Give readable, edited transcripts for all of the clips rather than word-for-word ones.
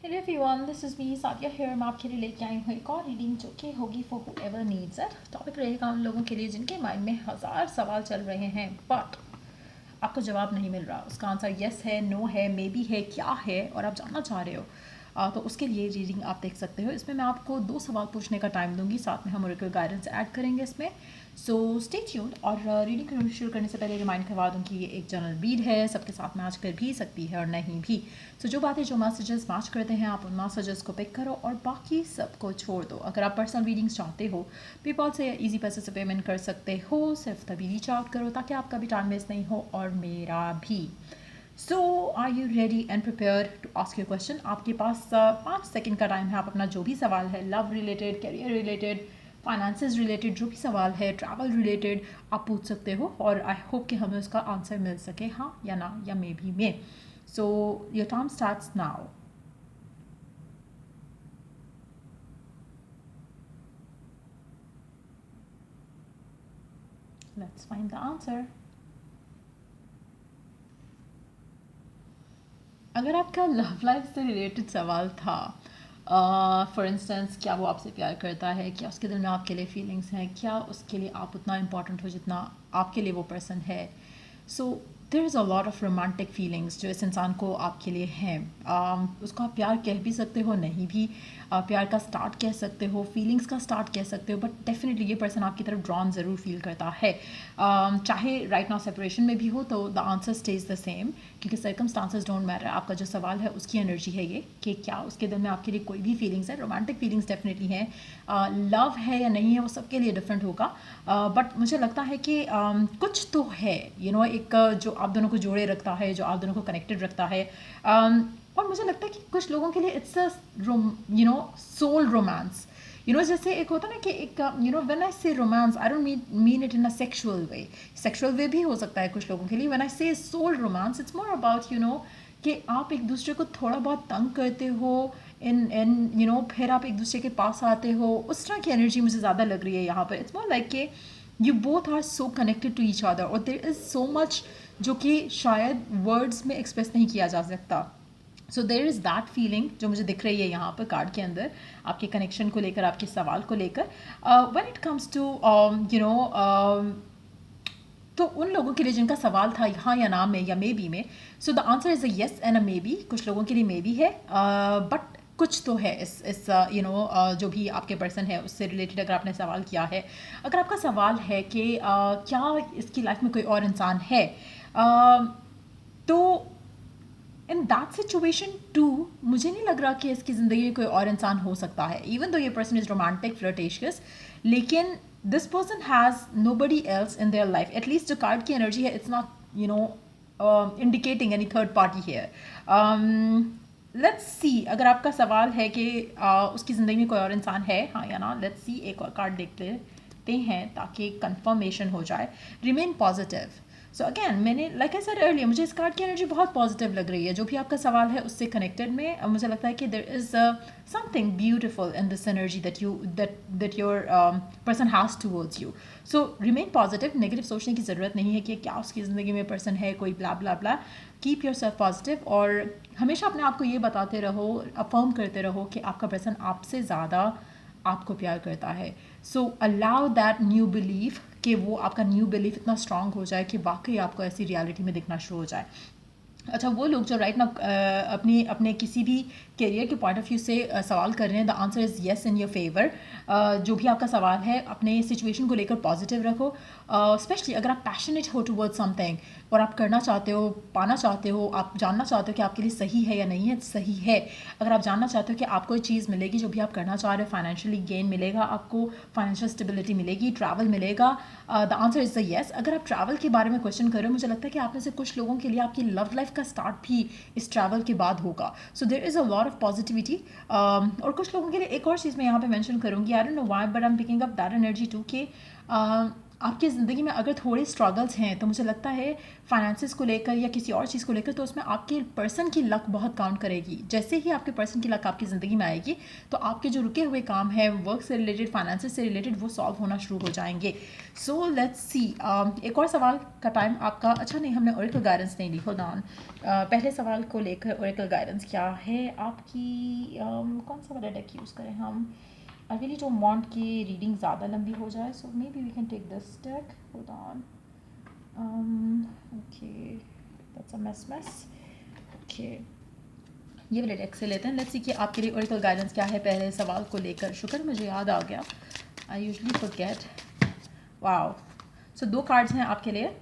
Hello everyone, this is me Sadia here. मैं आपके लिए लेके आई हूँ एक और रीडिंग जो कि होगी for whoever needs it. Topic रहेगा उन लोगों के लिए जिनके माइंड में हज़ार सवाल चल रहे हैं बट आपको जवाब नहीं मिल रहा। उसका आंसर येस है, नो है, मे बी है, क्या है, और आप जानना चाह रहे हो। तो उसके लिए रीडिंग आप देख सकते हो। इसमें मैं आपको 2 सवाल पूछने का टाइम दूंगी, साथ में हम ओरेकल गाइडेंस ऐड करेंगे इसमें। So stay tuned. और रीडिंग शुरू करने से पहले रिमाइंड करवा दूँ कि ये एक जनरल रीड है, सबके साथ मैच कर भी सकती है और नहीं भी। सो जो बातें, जो मैसेजेस मैच करते हैं, आप उन मैसेजेस को पिक करो और बाकी सबको छोड़ दो। अगर आप पर्सनल रीडिंग्स चाहते हो, पेपॉल से ईजी पैसे से पेमेंट कर सकते हो। सिर्फ तभी रीच आउट करो ताकि आपका भी टाइम वेस्ट नहीं हो और मेरा भी। So are you ready and prepare to ask your question? आपके पास 5 सेकंड का टाइम है। आप अपना जो भी सवाल है, love related, career related, finances related, जो भी सवाल है, ट्रैवल रिलेटेड, आप पूछ सकते हो और आई होप कि हमें उसका आंसर मिल सके, हाँ या ना या मे बी में। So your time starts now. Let's find the answer. अगर आपका लव लाइफ से रिलेटेड सवाल था, फॉर इंस्टेंस, क्या वो आपसे प्यार करता है, क्या उसके दिल में आपके लिए फीलिंग्स हैं, क्या उसके लिए आप उतना इम्पॉर्टेंट हो जितना आपके लिए वो पर्सन है, so there is a lot of romantic feelings जो इस इंसान को आपके लिए हैं। उसको आप प्यार कह भी सकते हो, नहीं भी। प्यार का स्टार्ट कह सकते हो, फीलिंग्स का स्टार्ट कह सकते हो, बट डेफिनेटली ये पर्सन आपकी तरफ ड्रॉन ज़रूर फील करता है। चाहे राइट नाउ सेपरेशन में भी हो तो the answer stage the same, क्योंकि सर्कमस्टांसेस डोंट मैटर। आपका जो सवाल है उसकी एनर्जी है ये, कि क्या उसके दिल में आपके लिए कोई भी फीलिंग्स है। रोमांटिक फीलिंग्स डेफिनेटली हैं। लव है या नहीं है वो सबके लिए डिफरेंट होगा, बट मुझे लगता है कि कुछ तो है, एक जो आप दोनों को जोड़े रखता है, जो आप दोनों को कनेक्टेड रखता है। और मुझे लगता है कि कुछ लोगों के लिए इट्स अ सोल रोमांस। जैसे एक होता है ना कि एक when I say romance, I don't mean it in a sexual way. Sexual way भी हो सकता है कुछ लोगों के लिए। When I say soul romance, it's more about कि आप एक दूसरे को थोड़ा बहुत तंग करते हो, इन इन फिर आप एक दूसरे के पास आते हो। उस तरह की एनर्जी मुझे ज़्यादा लग रही है यहाँ पर। इट्स मोर लाइक कि you both are so connected to each other, और देयर इज़ सो मच जो कि शायद वर्ड्स में एक्सप्रेस नहीं किया जा सकता। सो देर इज़ दैट फीलिंग जो मुझे दिख रही है यहाँ पर कार्ड के अंदर, आपके कनेक्शन को लेकर, आपके सवाल को लेकर। व्हेन इट कम्स टू तो उन लोगों के लिए जिनका सवाल था हाँ या ना में या मे बी में, so the answer is a yes and a may be. कुछ लोगों के लिए मे बी है, बट कुछ तो है इस जो भी आपके पर्सन है उससे रिलेटेड। अगर आपने सवाल किया है, अगर आपका सवाल है कि क्या इसकी लाइफ में कोई और इंसान है, तो इन दैट सिचुएशन टू मुझे नहीं लग रहा कि इसकी ज़िंदगी में कोई और इंसान हो सकता है। इवन दो ये पर्सन इज़ रोमांटिक, फ्लर्टेशियस, लेकिन this person has nobody else in their life. At least जो कार्ड की एनर्जी है, it's not indicating any third party here. Let's see, अगर आपका सवाल है कि उसकी ज़िंदगी में कोई और इंसान है, हाँ या ना, लेट्स सी। एक और कार्ड देखते हैं ताकि कंफर्मेशन हो जाए। Remain positive. सो अगेन, मैंने लाइक आई सेड अर्लियर, मुझे इस कार्ड की एनर्जी बहुत पॉजिटिव लग रही है। जो भी आपका सवाल है उससे कनेक्टेड में मुझे लगता है कि there is something beautiful in this energy that your person has towards you. So remain positive. Negative सोचने की ज़रूरत नहीं है कि क्या उसकी ज़िंदगी में पर्सन है कोई, ब्ला ब्ला ब्ला। कीप योर सेल्फ पॉजिटिव और हमेशा अपने आप को ये बताते रहो, अफर्म करते रहो कि आपका पर्सन आपसे ज़्यादा आपको प्यार करता है। सो अलाउ दैट न्यू बिलीफ, कि वो आपका न्यू बिलीफ इतना स्ट्रांग हो जाए कि वाकई आपको ऐसी रियलिटी में दिखना शुरू हो जाए। अच्छा, वो लोग जो राइट ना अपनी अपने किसी भी करियर के पॉइंट ऑफ व्यू से सवाल कर रहे हैं, the answer is yes in your favour. जो भी आपका सवाल है, अपने सिचुएशन को लेकर पॉजिटिव रखो। स्पेशली अगर आप पैशनेट हो टूवर्ड्स समथिंग और आप करना चाहते हो, पाना चाहते हो, आप जानना चाहते हो कि आपके लिए सही है या नहीं है, सही है। अगर आप जानना चाहते हो कि आपको ये चीज़ मिलेगी जो भी आप करना चाह रहे हो, फाइनेंशियली गेन मिलेगा, आपको फाइनेंशियल स्टेबिलिटी मिलेगी, ट्रैवल मिलेगा, the answer is the yes. अगर आप ट्रैवल के बारे में क्वेश्चन कर रहे हो, मुझे लगता है कि आप में से कुछ लोगों के लिए आपकी लव लाइफ का स्टार्ट भी इस ट्रैवल के बाद होगा। So there is a lot of positivity. और कुछ लोगों के लिए एक और चीज़ मैं यहाँ पे मेंशन करूँगी, I don't know why, but I am picking up that energy too, कि आपकी ज़िंदगी में अगर थोड़े स्ट्रगल्स हैं तो मुझे लगता है फाइनेंसिस को लेकर या किसी और चीज़ को लेकर, तो उसमें आपके पर्सन की लक बहुत काउंट करेगी। जैसे ही आपके पर्सन की लक आपकी ज़िंदगी में आएगी तो आपके जो रुके हुए काम हैं वर्क से रिलेटेड, फाइनेंसिस से रिलेटेड, वो सॉल्व होना शुरू हो जाएंगे। सो लेट्स सी, एक और सवाल का टाइम आपका। अच्छा नहीं, हमने ओरेकल गाइडेंस नहीं ली, होल्ड ऑन। पहले सवाल को लेकर ओरेकल गाइडेंस क्या है आपकी? कौन सा वाला डेक यूज़ करें हम? I really don't want कि रीडिंग ज़्यादा लंबी हो जाए, so maybe we can take this deck. Hold on. Okay, that's a mess. Okay, ये वाले डेक से लेते हैं। लेट्स सी कि आपके लिए ओरेकल गाइडेंस क्या है पहले सवाल को लेकर। शुक्र मुझे याद आ गया, I usually forget. Wow, so 2 cards हैं आपके लिए।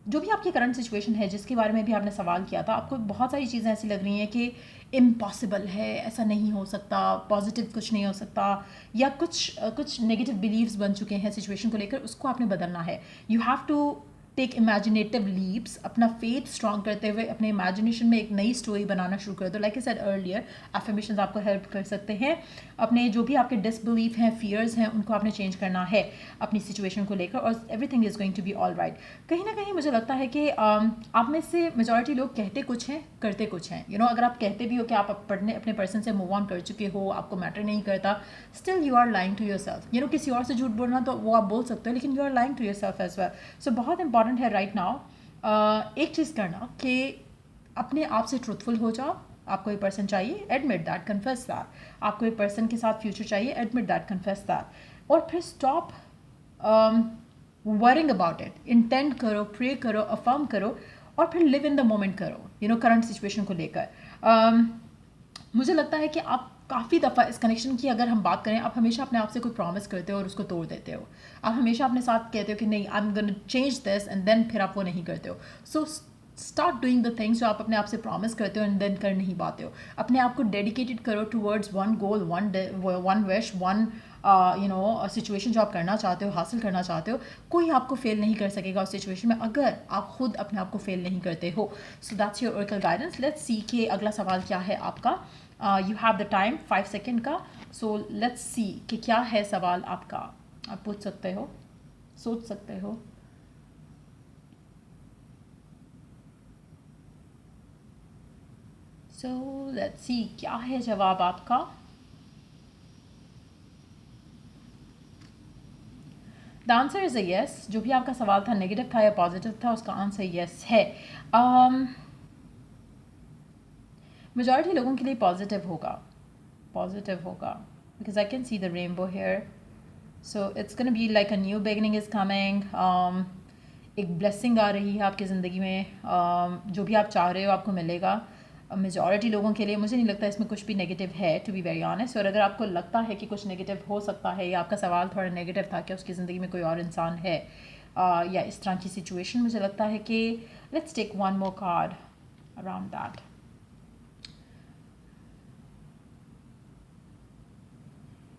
जो भी आपकी करंट सिचुएशन है जिसके बारे में भी आपने सवाल किया था, आपको बहुत सारी चीज़ें ऐसी लग रही हैं कि इम्पॉसिबल है, ऐसा नहीं हो सकता, पॉजिटिव कुछ नहीं हो सकता, या कुछ नेगेटिव बिलीव्स बन चुके हैं सिचुएशन को लेकर, उसको आपने बदलना है। You have to take imaginative leaps, अपना फेथ स्ट्रॉन्ग करते हुए अपने इमेजिनेशन में एक नई स्टोरी बनाना शुरू कर दो। Like I said earlier, affirmations आपको हेल्प कर सकते हैं। अपने जो भी आपके डिसबिलीफ हैं, फियर्स हैं, उनको आपने चेंज करना है अपनी सिचुएशन को लेकर, और everything is going to be all right. कहीं ना कहीं मुझे लगता है कि आप में से मेजॉरिटी लोग कहते कुछ हैं, करते कुछ हैं। अगर आप कहते भी हो कि आप अपने पर्सन से मूव ऑन कर चुके हो, आपको मैटर नहीं करता, still you are lying to yourself. किसी और से झूठ बोलना तो वो आप बोल सकते हो, लेकिन you are lying to yourself as well. So बहुत इंपॉर्टेंट है राइट नाउ एक चीज़ करना कि अपने आप से ट्रूथफुल हो जाओ। आपको एक पर्सन चाहिए, एडमिट दैट, कन्फेस दैट। आपको एक पर्सन के साथ फ्यूचर चाहिए, एडमिट दैट, कन्फेस दैट। और फिर stop worrying about it. Intend करो, प्रे करो, अफर्म करो, और फिर लिव इन द मोमेंट करो करंट सिचुएशन को लेकर। मुझे लगता है कि आप काफ़ी दफ़ा इस कनेक्शन की अगर हम बात करें, आप हमेशा अपने आप से कोई प्रॉमिस करते हो और उसको तोड़ देते हो। आप हमेशा अपने साथ कहते हो कि नहीं, I am gonna change this, and then फिर आप वो नहीं करते हो। So start doing the things जो आप अपने आप से प्रॉमिस करते हो एंड देन कर नहीं पाते हो। अपने आप को डेडिकेटेड करो towards one goal, one wish, one situation जो आप करना चाहते हो, हासिल करना चाहते हो। कोई आपको फेल नहीं कर सकेगा उस सिचुएशन में अगर आप खुद अपने आप को फेल नहीं करते हो। So that's your oracle guidance. Let's see के अगला सवाल क्या है आपका। You have the time 5 second का। सो लेट्स सी कि क्या है सवाल आपका। आप पूछ सकते हो, सोच सकते हो। सो लेट्स सी क्या है जवाब आपका। The answer is a yes. जो भी आपका सवाल था, नेगेटिव था या पॉजिटिव था, उसका आंसर येस है। मेजॉरिटी लोगों के लिए पॉजिटिव होगा, because I can see the rainbow here. So it's gonna be like a new beginning is coming. एक ब्लेसिंग आ रही है आपकी ज़िंदगी में। जो भी आप चाह रहे हो आपको मिलेगा। मेजॉरिटी लोगों के लिए मुझे नहीं लगता इसमें कुछ भी नेगेटिव है, टू बी वेरी ऑनेस्ट। और अगर आपको लगता है कि कुछ नेगेटिव हो सकता है, या आपका सवाल थोड़ा नेगेटिव था कि उसकी ज़िंदगी में कोई और इंसान है या इस तरह की सिचुएशन, मुझे लगता है कि let's take one more card around that.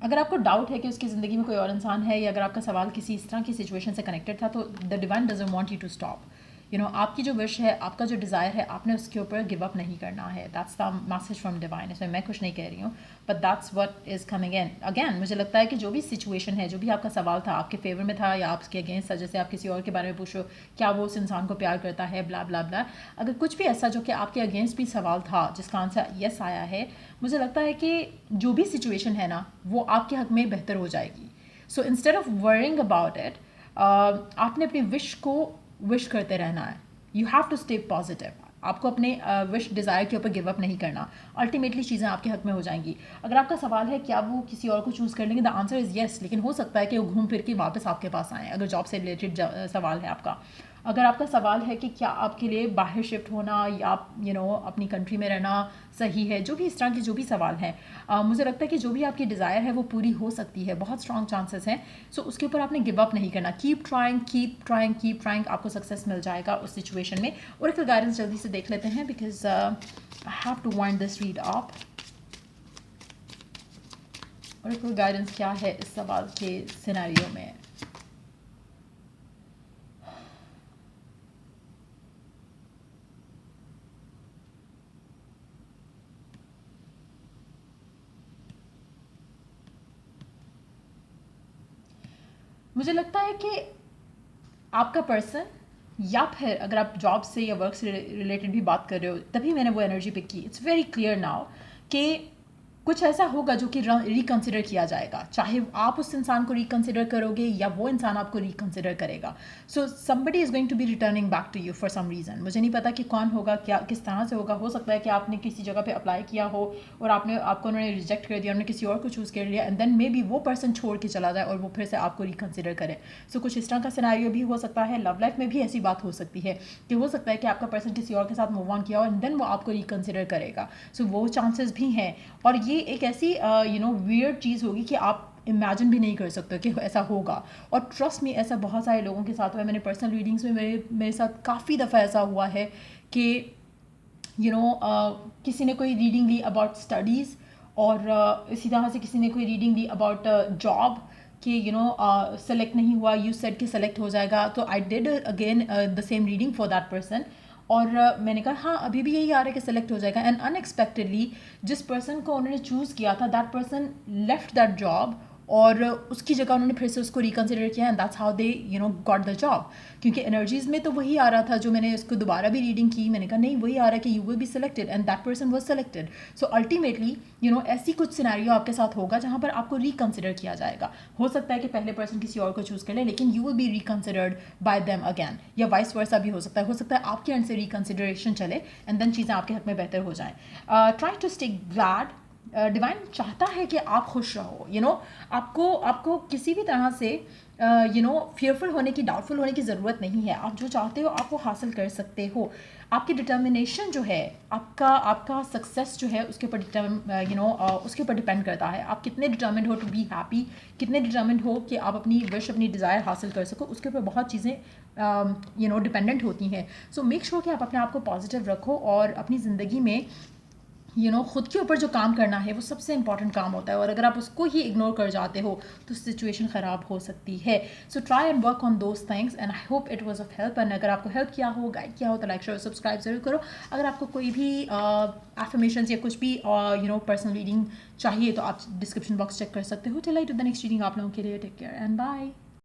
अगर आपको डाउट है कि उसकी ज़िंदगी में कोई और इंसान है, या अगर आपका सवाल किसी इस तरह की सिचुएशन से कनेक्टेड था, तो the divine doesn't want you to stop. आपकी जो विश है, आपका जो डिज़ायर है, आपने उसके ऊपर गिव अप नहीं करना है। That's the message from divine. इसमें मैं कुछ नहीं कह रही हूँ, but that's what is coming in again. मुझे लगता है कि जो भी सिचुएशन है, जो भी आपका सवाल था, आपके फेवर में था या आपके अगेंस्ट था। जैसे आप किसी और के बारे में पूछो, क्या वो उस इंसान को प्यार करता है, ब्ला ब्ला ब्ला। अगर कुछ भी ऐसा जो कि आपके अगेंस्ट भी सवाल था जिसका आंसर यस आया है, मुझे लगता है कि जो भी सिचुएशन है ना, वो आपके हक में बेहतर हो जाएगी। So instead of worrying about it, आपने अपनी विश को विश करते रहना है। You have to stay positive. आपको अपने विश डिज़ायर के ऊपर गिव अप नहीं करना। अल्टीमेटली चीज़ें आपके हक में हो जाएंगी। अगर आपका सवाल है क्या वो किसी और को चूज़ कर लेंगे, द आंसर इज़ येस। लेकिन हो सकता है कि वो घूम फिर के वापस आपके पास आएँ, अगर जॉब से रिलेटेड सवाल है आपका। अगर आपका सवाल है कि क्या आपके लिए बाहर शिफ्ट होना या आप अपनी कंट्री में रहना सही है, जो भी इस तरह के जो भी सवाल हैं, मुझे लगता है कि जो भी आपकी डिज़ायर है वो पूरी हो सकती है, बहुत स्ट्रॉन्ग चांसेस हैं। सो उसके ऊपर आपने गिव अप नहीं करना। Keep trying, keep trying, keep trying. आपको सक्सेस मिल जाएगा उस सिचुएशन में। और एक गाइडेंस जल्दी से देख लेते हैं, because I have to wind this read up. और एक गाइडेंस क्या है इस सवाल के सिनेरियो में। मुझे लगता है कि आपका पर्सन, या फिर अगर आप जॉब से या वर्क से रिलेटेड भी बात कर रहे हो, तभी मैंने वो एनर्जी पिक की। इट्स वेरी क्लियर नाउ कि कुछ ऐसा होगा जो कि रिकंसिडर किया जाएगा, चाहे आप उस इंसान को रिकंसिडर करोगे या वो इंसान आपको रिकंसिडर करेगा। So somebody is going to be returning back to you for some reason. मुझे नहीं पता कि कौन होगा, क्या किस तरह से होगा। हो सकता है कि आपने किसी जगह पे अप्लाई किया हो और आपको उन्होंने रिजेक्ट कर दिया, उन्होंने किसी और को चूज़ कर लिया, एंड देन मे बी वो पर्सन छोड़ के चला जाए और वो फिर से आपको रिकंसिडर करे। सो कुछ इस तरह का सिनेरियो भी हो सकता है। लव लाइफ में भी ऐसी बात हो सकती है कि हो सकता है कि आपका पर्सन किसी और के साथ मूव ऑन किया और देन वो आपको रिकंसिडर करेगा। सो वो चांसेस भी हैं, और ये एक ऐसी वियर्ड चीज़ होगी कि आप इमेजिन भी नहीं कर सकते कि ऐसा होगा। और ट्रस्ट में ऐसा बहुत सारे लोगों के साथ हुआ है। मैंने पर्सनल रीडिंग्स में मेरे साथ काफ़ी दफ़ा ऐसा हुआ है कि किसी ने कोई रीडिंग ली अबाउट स्टडीज़, और इसी तरह से किसी ने कोई रीडिंग ली अबाउट जॉब कि सेलेक्ट नहीं हुआ, यू सेड कि सेलेक्ट हो जाएगा। तो I did again the same reading for that person, और मैंने कहा हाँ अभी भी यही आ रहा है कि सेलेक्ट हो जाएगा। एंड अनएक्सपेक्टेडली जिस पर्सन को उन्होंने चूज़ किया था, that person left that job, और उसकी जगह उन्होंने फिर से उसको रिकंसिडर किया, and that's how they got the job. क्योंकि एनर्जीज़ में तो वही आ रहा था जो मैंने उसको दोबारा भी रीडिंग की, मैंने कहा नहीं वही आ रहा है कि you will be selected, and that person was selected. So ultimately ऐसी कुछ सिनेरियो आपके साथ होगा जहाँ पर आपको रिकंसिडर किया जाएगा। हो सकता है कि पहले पर्सन किसी और को चूज़ कर ले, लेकिन you will be reconsidered bye them again, या वाइस वर्सा भी हो सकता है। आपके एंड से रिकंसिडरेशन चले एंड देन चीज़ें आपके हक में बेहतर हो जाएँ। Try to stay glad. Divine चाहता है कि आप खुश रहो। आपको किसी भी तरह से फियरफुल होने की, डाउटफुल होने की ज़रूरत नहीं है। आप जो चाहते हो आप वो हासिल कर सकते हो। आपकी डिटर्मिनेशन जो है, आपका सक्सेस जो है, उसके ऊपर उसके ऊपर डिपेंड करता है। आप कितने डिटर्मिन्ड हो टू बी हैप्पी, कितने डिटर्मिन्ड हो कि आप अपनी विश, अपनी डिज़ायर हासिल कर सको, उसके ऊपर बहुत चीज़ें डिपेंडेंट होती हैं। सो मेक श्योर कि आप अपने आप को पॉजिटिव रखो, और अपनी ज़िंदगी में खुद के ऊपर जो काम करना है वो सबसे इंपॉर्टेंट काम होता है, और अगर आप उसको ही इग्नोर कर जाते हो तो सिचुएशन ख़राब हो सकती है। So try and work on those things, and I hope it was of help. And अगर आपको हेल्प किया हो, गाइड किया हो, तो लाइक शेयर सब्सक्राइब जरूर करो। अगर आपको कोई भी एफर्मेशंस या कुछ भी पर्सनल रीडिंग चाहिए तो आप डिस्क्रिप्शन बॉक्स चेक कर सकते हो। Till I do the next reading, आप लोगों के लिए टेक केयर एंड बाय।